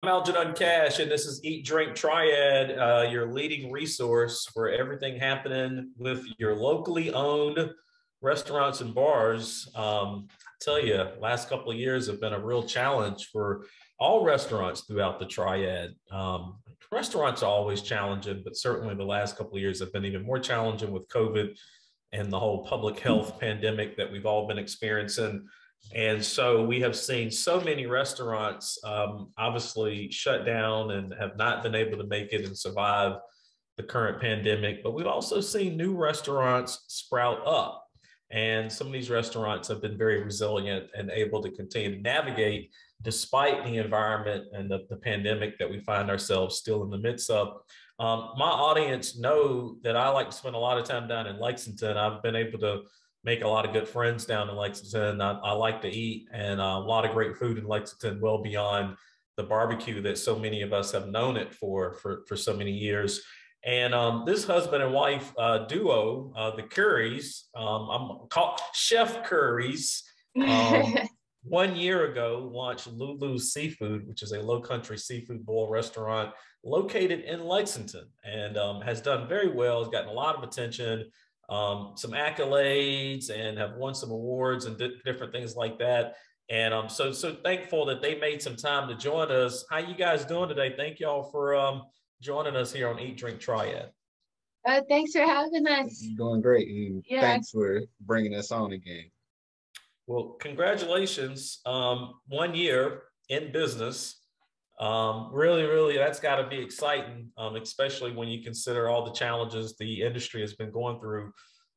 I'm Algernon Cash, and this is Eat, Drink, Triad, your leading resource for everything happening with your locally owned restaurants and bars. I tell you, last couple of years have been a real challenge for all restaurants throughout the Triad. Restaurants are always challenging, but certainly the last couple of years have been even more challenging with COVID and the whole public health pandemic that we've all been experiencing. And so we have seen so many restaurants obviously shut down and have not been able to make it and survive the current pandemic. But we've also seen new restaurants sprout up. And some of these restaurants have been very resilient and able to continue to navigate despite the environment and the pandemic that we find ourselves still in the midst of. My audience know that I like to spend a lot of time down in Lexington. I've been able to make a lot of good friends down in Lexington. I like to eat, and a lot of great food in Lexington, well beyond the barbecue that so many of us have known it for so many years. And this husband and wife duo, the Currys, I'm called Chef Currys, um, 1 year ago launched Lulu's Seafood, which is a low country seafood boil restaurant located in Lexington, and has done very well. Has gotten a lot of attention, some accolades, and have won some awards and different things like that. And I'm so thankful that they made some time to join us. How you guys doing today? Thank y'all for joining us here on Eat, Drink, Triad. Thanks for having us. Doing great. And Yeah. thanks for bringing us on again. Well, congratulations. 1 year in business. Really, that's got to be exciting, especially when you consider all the challenges the industry has been going through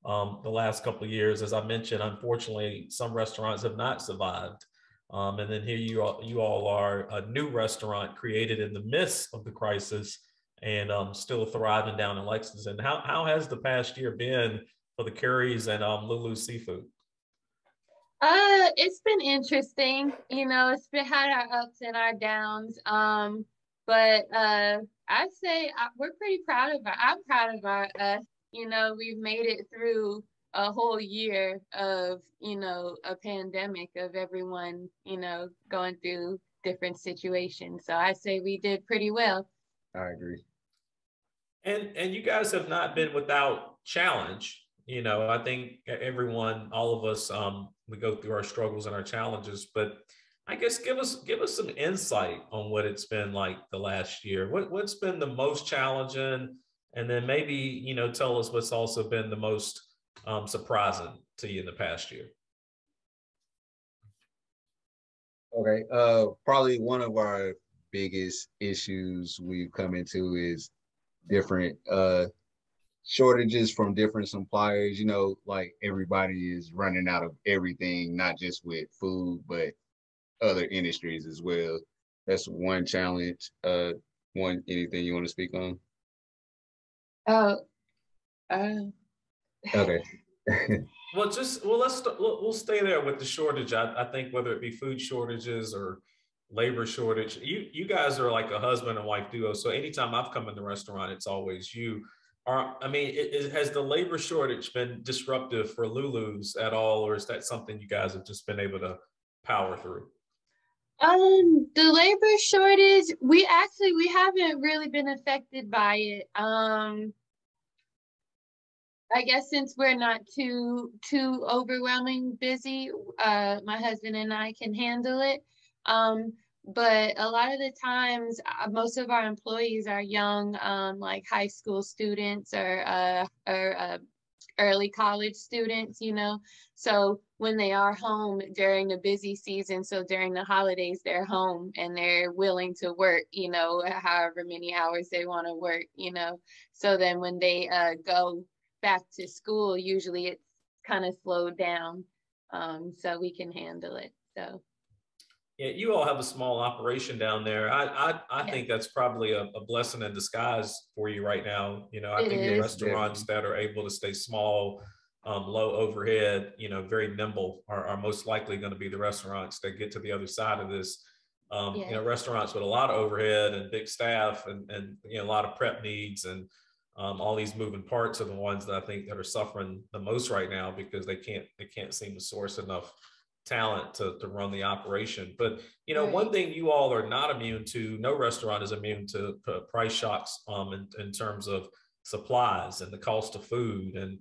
the last couple of years. As I mentioned, unfortunately, some restaurants have not survived. And then here you all are, a new restaurant created in the midst of the crisis and still thriving down in Lexington. How has the past year been for the Currys and Lulu's Seafood? It's been interesting. It's been had our ups and our downs. But I'd say we're pretty proud of I'm proud of us. We've made it through a whole year of, a pandemic, of everyone, going through different situations. So I say we did pretty well. I agree. And you guys have not been without challenge. I think everyone, all of us, we go through our struggles and our challenges, but I guess give us some insight on what it's been like the last year. What's been the most challenging, and then maybe tell us what's also been the most surprising to you in the past year. Okay. Probably one of our biggest issues we've come into is different shortages from different suppliers. Like everybody is running out of everything, not just with food, but other industries as well. That's one challenge. Anything you want to speak on? Okay. We'll stay there with the shortage. I think whether it be food shortages or labor shortage, you guys are like a husband and wife duo. So anytime I've come in the restaurant, it's always you. Has the labor shortage been disruptive for Lulu's at all, or is that something you guys have just been able to power through? The labor shortage, we haven't really been affected by it. I guess since we're not too overwhelming busy, my husband and I can handle it. But a lot of the times, most of our employees are young, like high school students or early college students, So when they are home during the busy season, so during the holidays, they're home and they're willing to work, however many hours they want to work, So then when they go back to school, usually it's kind of slowed down, so we can handle it. So. Yeah, you all have a small operation down there. I think that's probably a blessing in disguise for you right now. I think the restaurants that are able to stay small, low overhead, very nimble are most likely going to be the restaurants that get to the other side of this. Restaurants with a lot of overhead and big staff and a lot of prep needs and all these moving parts are the ones that I think that are suffering the most right now because they can't seem to source enough talent to run the operation. But, Right. one thing you all are not immune to, no restaurant is immune to price shocks in terms of supplies and the cost of food, and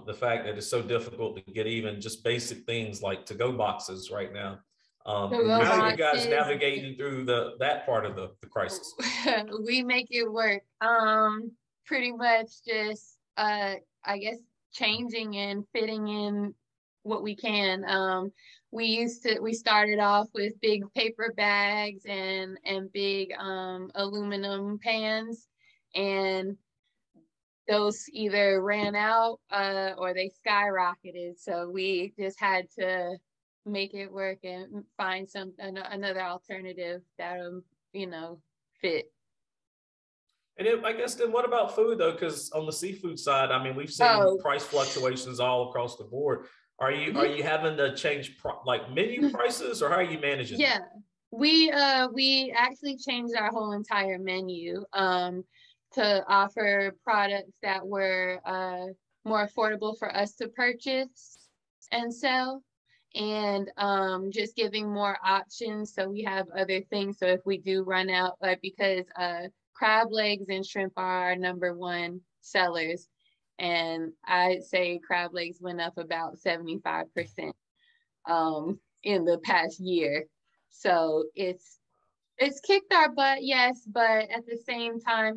the fact that it's so difficult to get even just basic things like to-go boxes right now. To-go How are you guys boxes. navigating through that part of the crisis? We make it work. Pretty much just I guess changing and fitting in what we can. We started off with big paper bags and big aluminum pans, and those either ran out or they skyrocketed. So we just had to make it work and find another alternative that'll fit. And I guess then what about food though? Because on the seafood side, I mean, we've seen price fluctuations all across the board. Are you having to change like menu prices, or how are you managing? Yeah, we actually changed our whole entire menu to offer products that were more affordable for us to purchase and sell, and just giving more options so we have other things. So if we do run out, because crab legs and shrimp are our number one sellers, and I'd say crab legs went up about 75% in the past year. So it's kicked our butt, yes, but at the same time,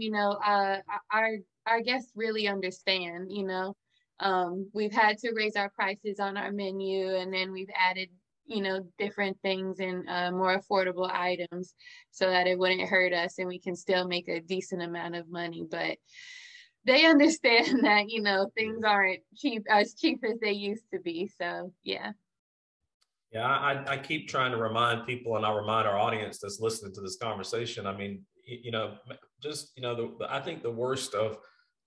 our guests really understand. We've had to raise our prices on our menu, and then we've added different things and more affordable items so that it wouldn't hurt us and we can still make a decent amount of money. But they understand that things aren't as cheap as they used to be. So yeah. Yeah, I keep trying to remind people, and I'll remind our audience that's listening to this conversation. I mean, I think the worst of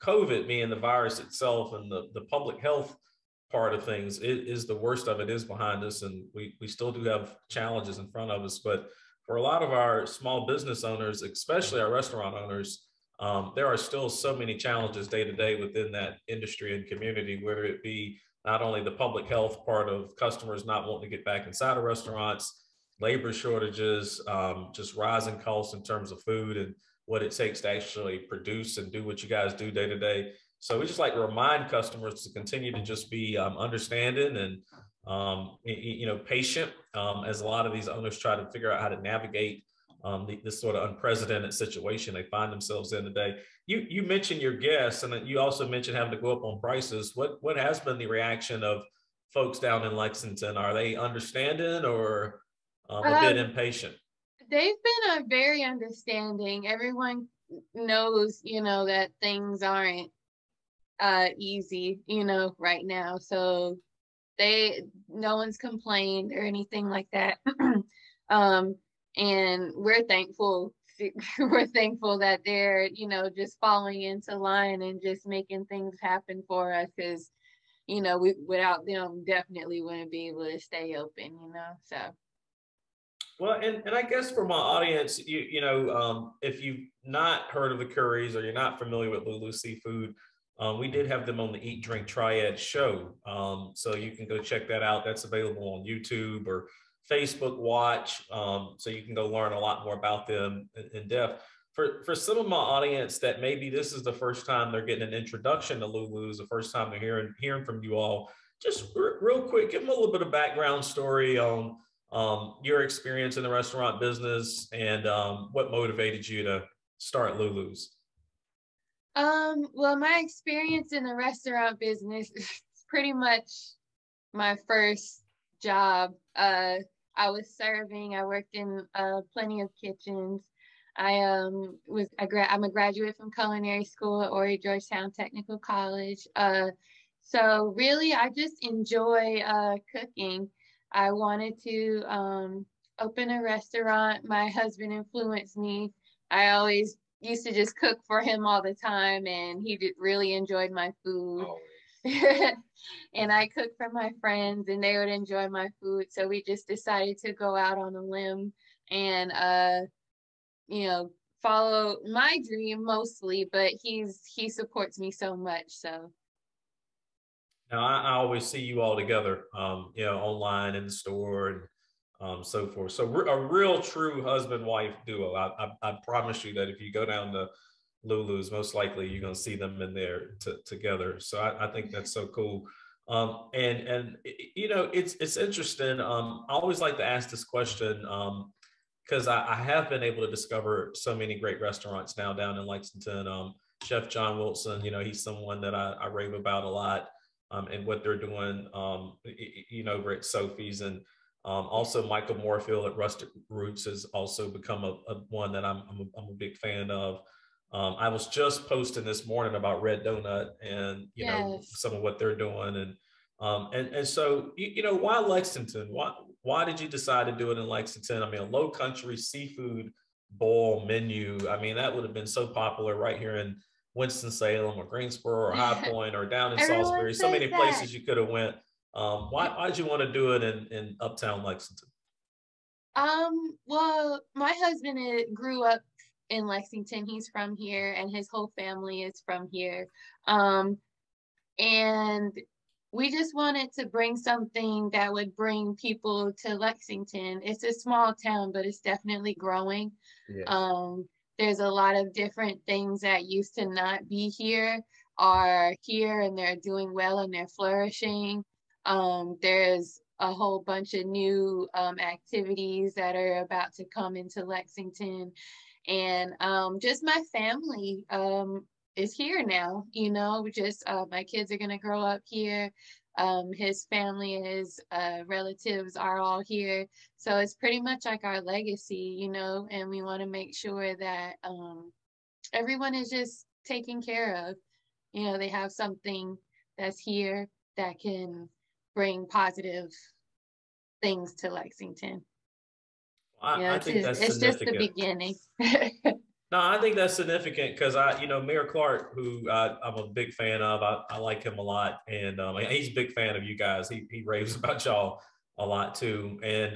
COVID being the virus itself and the public health part of things is the worst of it is behind us, and we still do have challenges in front of us. But for a lot of our small business owners, especially our restaurant owners, there are still so many challenges day to day within that industry and community, whether it be not only the public health part of customers not wanting to get back inside of restaurants, labor shortages, just rising costs in terms of food and what it takes to actually produce and do what you guys do day to day. So we just like to remind customers to continue to just be understanding and patient as a lot of these owners try to figure out how to navigate this sort of unprecedented situation they find themselves in today. You mentioned your guests, and you also mentioned having to go up on prices. What has been the reaction of folks down in Lexington? Are they understanding or a bit impatient? They've been very understanding. Everyone knows, that things aren't easy, right now. So no one's complained or anything like that. And we're thankful that they're, just falling into line and just making things happen for us, because, without them, definitely wouldn't be able to stay open, so. Well, and I guess for my audience, if you've not heard of the Currys or you're not familiar with Lulu Seafood, we did have them on the Eat, Drink, Triad show. So you can go check that out. That's available on YouTube or Facebook Watch. So you can go learn a lot more about them in depth. For some of my audience that maybe this is the first time they're getting an introduction to Lulu's, the first time they're hearing from you all, just real quick, give them a little bit of background story on your experience in the restaurant business and what motivated you to start Lulu's. Well, my experience in the restaurant business is pretty much my first job. I was serving. I worked in plenty of kitchens. I'm a graduate from culinary school at Horry Georgetown Technical College. So really, I just enjoy cooking. I wanted to open a restaurant. My husband influenced me. I always used to just cook for him all the time, and he really enjoyed my food. And I cooked for my friends, and they would enjoy my food. So we just decided to go out on a limb and follow my dream mostly. But he supports me so much. So And I always see you all together, online in the store and so forth. So we're a real true husband-wife duo. I promise you that if you go down to Lulu's, most likely you're going to see them in there together. So I think that's so cool. And it's interesting. I always like to ask this question because I have been able to discover so many great restaurants now down in Lexington. Chef John Wilson, he's someone that I rave about a lot, and what they're doing, over at Sophie's, and also Michael Moorfield at Rustic Roots has also become a one that I'm a big fan of. I was just posting this morning about Red Donut and Yes. some of what they're doing, and so why Lexington? Why did you decide to do it in Lexington? I mean, a low country seafood bowl menu. I mean, that would have been so popular right here in Winston-Salem or Greensboro or High Point or down in Everyone Salisbury. So says many that. places you could have went. Why'd you want to do it in Uptown Lexington? Well, my husband grew up in Lexington. He's from here, and his whole family is from here. And we just wanted to bring something that would bring people to Lexington. It's a small town, but it's definitely growing. Yeah. There's a lot of different things that used to not be here are here, and they're doing well and they're flourishing. There's a whole bunch of new activities that are about to come into Lexington. And just my family is here now, just my kids are going to grow up here. His family and his relatives are all here. So it's pretty much like our legacy, and we want to make sure that everyone is just taken care of. They have something that's here that can bring positive things to Lexington. I think that's it's just the significant. beginning. No, I think that's significant because Mayor Clark, who I'm a big fan of, I like him a lot, and he's a big fan of you guys. He raves about y'all a lot too, and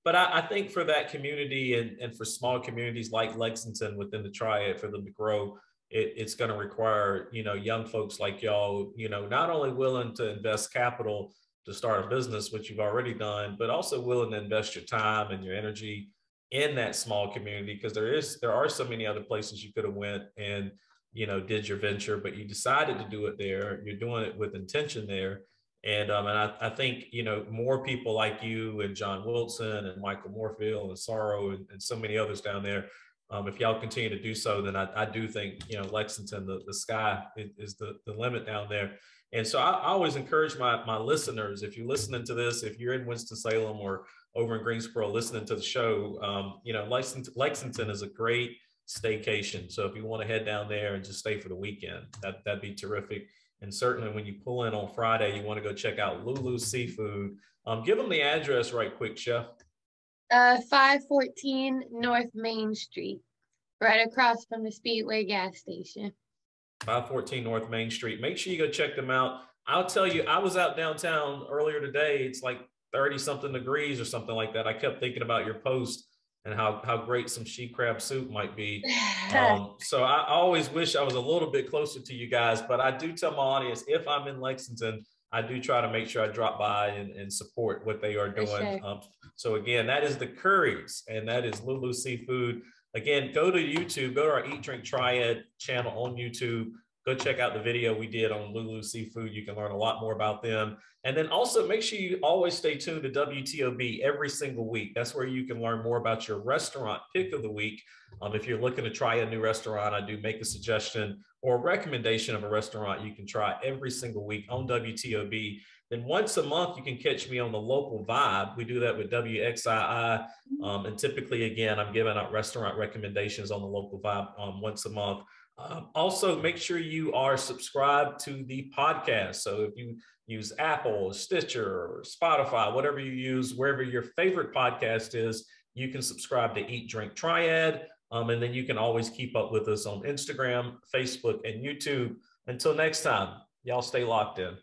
but I think for that community and for small communities like Lexington within the Triad, for them to grow, it's going to require young folks like y'all, not only willing to invest capital to start a business, which you've already done, but also willing to invest your time and your energy in that small community, because there are so many other places you could have went and did your venture, but you decided to do it there. You're doing it with intention there, and I think more people like you and John Wilson and Michael Moorfield and Sorrow and so many others down there. If y'all continue to do so, then I do think Lexington, the sky is the limit down there. And so I always encourage my listeners, if you're listening to this, if you're in Winston-Salem or over in Greensboro listening to the show, Lexington is a great staycation. So if you want to head down there and just stay for the weekend, that'd be terrific. And certainly when you pull in on Friday, you want to go check out Lulu's Seafood. Give them the address right quick, Chef. 514 North Main Street, right across from the Speedway gas station. 514 North Main Street. Make sure you go check them out. I'll tell you, I was out downtown earlier today. It's like 30 something degrees or something like that. I kept thinking about your post and how great some she crab soup might be. So I always wish I was a little bit closer to you guys, but I do tell my audience, if I'm in Lexington, I do try to make sure I drop by and support what they are doing. Sure. So again, that is the Currys, and that is Lulu Seafood. Again, go to YouTube, go to our Eat, Drink, Triad channel on YouTube. Go check out the video we did on Lulu Seafood. You can learn a lot more about them. And then also make sure you always stay tuned to WTOB every single week. That's where you can learn more about your restaurant pick of the week. If you're looking to try a new restaurant, I do make a suggestion or a recommendation of a restaurant you can try every single week on WTOB. Then once a month, you can catch me on the Local Vibe. We do that with WXII. And typically, again, I'm giving out restaurant recommendations on the Local Vibe once a month. Also, make sure you are subscribed to the podcast. So if you use Apple, Stitcher, or Spotify, whatever you use, wherever your favorite podcast is, you can subscribe to Eat, Drink, Triad. And then you can always keep up with us on Instagram, Facebook, and YouTube. Until next time, y'all stay locked in.